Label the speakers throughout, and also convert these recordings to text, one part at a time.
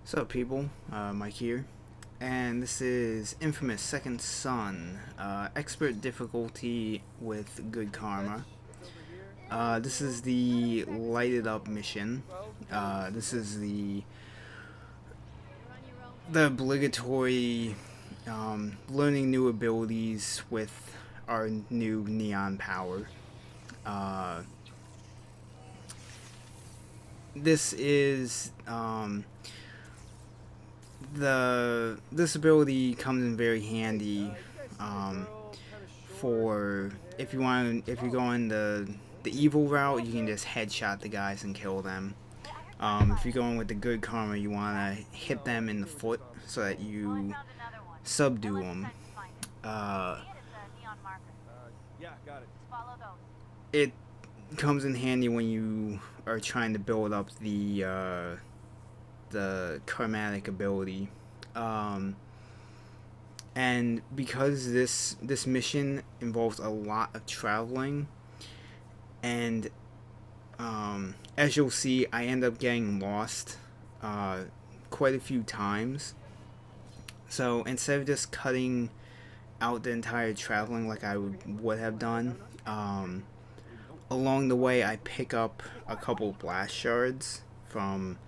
Speaker 1: What's up, people? Mike here, and this is inFAMOUS Second Son, expert difficulty with good karma. This is the lighted up mission. This is the obligatory learning new abilities with our new neon power. This is this ability comes in very handy for if you're going the evil route, you can just headshot the guys and kill them. If you're going with the good karma, you want to hit them in the foot so that you subdue them. It comes in handy when you are trying to build up the karmatic ability. And because this mission involves a lot of traveling, and as you'll see, I end up getting lost quite a few times. So instead of just cutting out the entire traveling like I would have done, along the way I pick up a couple blast shards from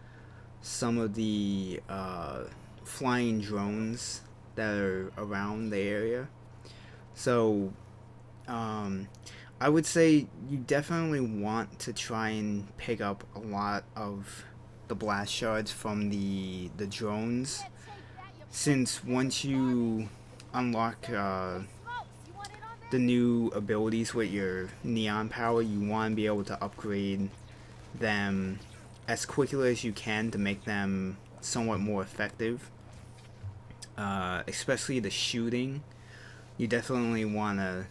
Speaker 1: some of the flying drones that are around the area. So I would say you definitely want to try and pick up a lot of the blast shards from the drones, since once you unlock the new abilities with your neon power, you want to be able to upgrade them as quickly as you can to make them somewhat more effective. Especially the shooting, you definitely want to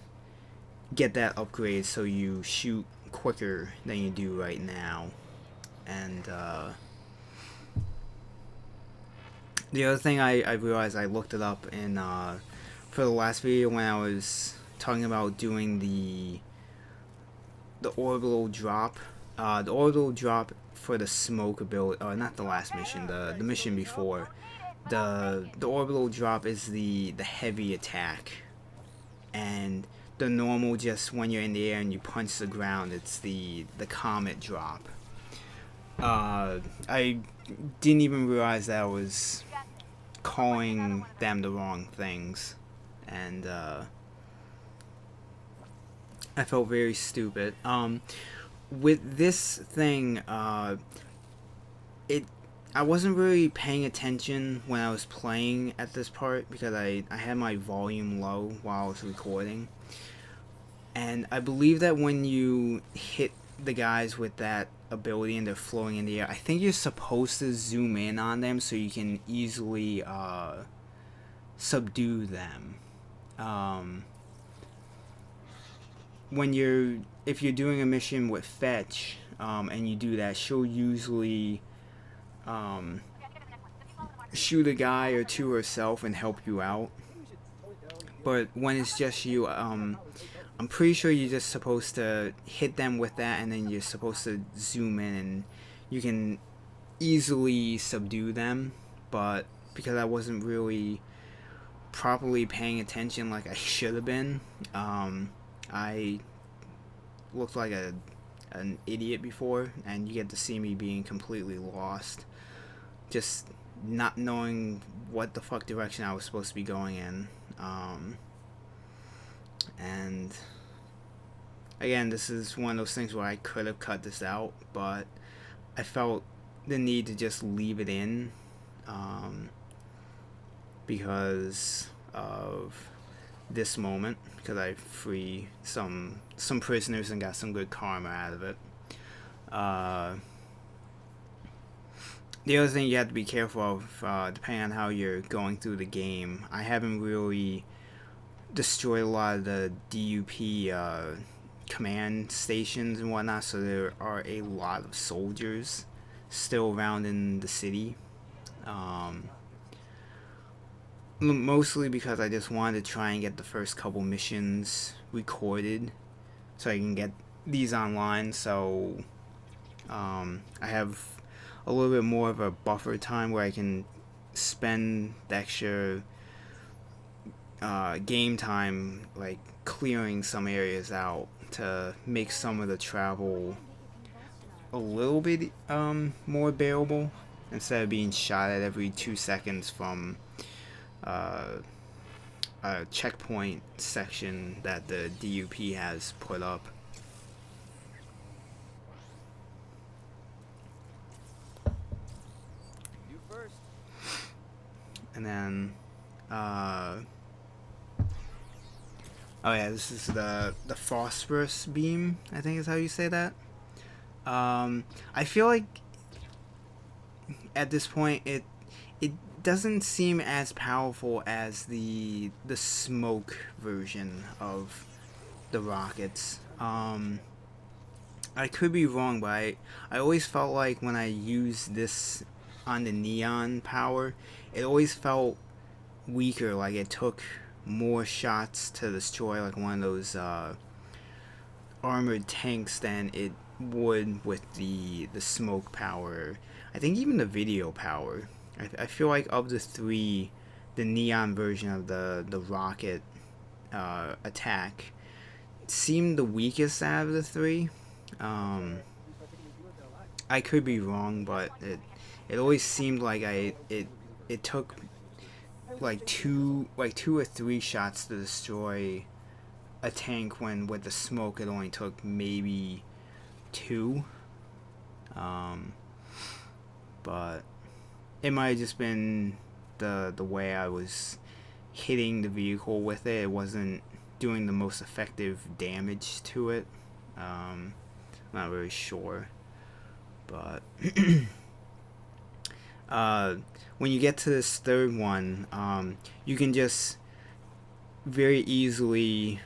Speaker 1: get that upgrade so you shoot quicker than you do right now. And the other thing I realized, I looked it up in for the last video when I was talking about doing the orbital drop. The orbital drop for the smoke ability, not the last mission, the mission before. The orbital drop is the heavy attack, and the normal, just when you're in the air and you punch the ground, it's the comet drop. I didn't even realize that I was calling them the wrong things, and I felt very stupid. With this thing, I wasn't really paying attention when I was playing at this part because I had my volume low while I was recording. And I believe that when you hit the guys with that ability and they're floating in the air, I think you're supposed to zoom in on them so you can easily subdue them. If you're doing a mission with Fetch, and you do that, she'll usually shoot a guy or two herself and help you out. But when it's just you, I'm pretty sure you're just supposed to hit them with that, and then you're supposed to zoom in and you can easily subdue them. But because I wasn't really properly paying attention like I should have been, I looked like an idiot before, and you get to see me being completely lost, just not knowing what the fuck direction I was supposed to be going in. And again, this is one of those things where I could have cut this out, but I felt the need to just leave it in, because of this moment, because I free some prisoners and got some good karma out of it. The other thing you have to be careful of, depending on how you're going through the game, I haven't really destroyed a lot of the DUP command stations and whatnot, so there are a lot of soldiers still around in the city. Mostly because I just wanted to try and get the first couple missions recorded so I can get these online. So I have a little bit more of a buffer time where I can spend the extra game time like clearing some areas out to make some of the travel a little bit more bearable instead of being shot at every 2 seconds from uh, a checkpoint section that the DUP has put up.
Speaker 2: You first.
Speaker 1: And then oh yeah, this is the Phosphorus Beam, I think is how you say that. I feel like at this point it doesn't seem as powerful as the smoke version of the rockets. I could be wrong, but I always felt like when I used this on the neon power, it always felt weaker, like it took more shots to destroy like one of those armored tanks than it would with the smoke power. I think even the video power. I feel like of the three, the neon version of the rocket attack seemed the weakest out of the three. I could be wrong, but it always seemed like it took like two or three shots to destroy a tank when with the smoke it only took maybe two. But it might have just been the way I was hitting the vehicle with it. It wasn't doing the most effective damage to it. Not really sure, but when you get to this third one, you can just very easily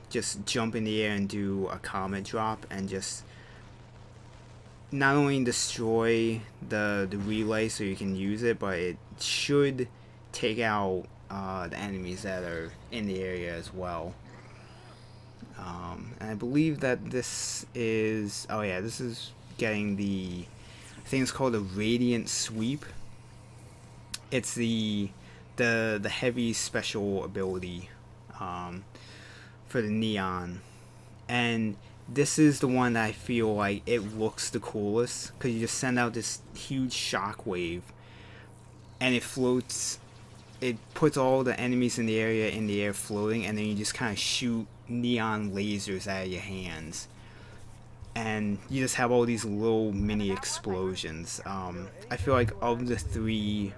Speaker 1: just jump in the air and do a comet drop and just not only destroy the relay so you can use it, but it should take out the enemies that are in the area as well. And I believe that this is, oh yeah, this is getting the, I think it's called a Radiant Sweep. It's the heavy special ability for the neon, and this is the one that I feel like it looks the coolest because you just send out this huge shockwave and it floats. It puts all the enemies in the area in the air floating, and then you just kind of shoot neon lasers out of your hands, and you just have all these little mini explosions. I feel like of the three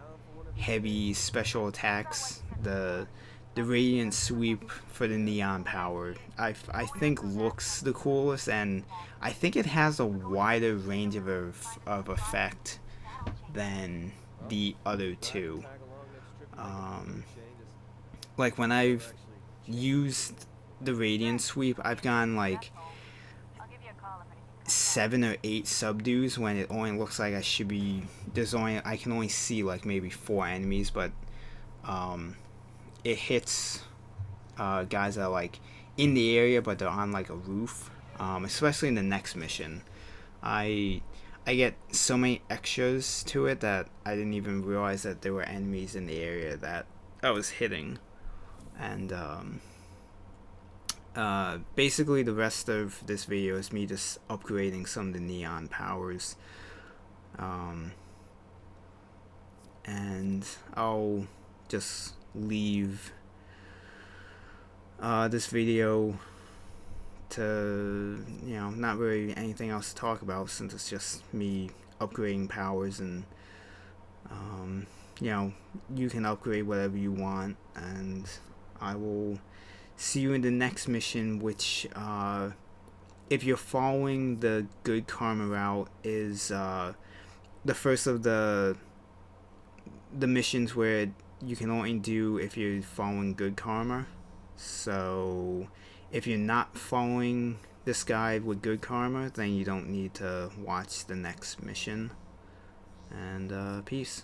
Speaker 1: heavy special attacks, the Radiant Sweep for the neon power I think looks the coolest, and I think it has a wider range of effect than the other two. Like when I've used the Radiant Sweep, I've gotten like 7 or 8 subdues when it only looks like I can only see like maybe 4 enemies, but it hits guys that are like in the area but they're on like a roof, especially in the next mission. I get so many extras to it that I didn't even realize that there were enemies in the area that I was hitting. And basically the rest of this video is me just upgrading some of the neon powers, and I'll just leave this video to, not really anything else to talk about since it's just me upgrading powers, and you can upgrade whatever you want, and I will see you in the next mission, which if you're following the good karma route is the first of the missions where you can only do if you're following good karma. So if you're not following this guide with good karma, then you don't need to watch the next mission. And peace.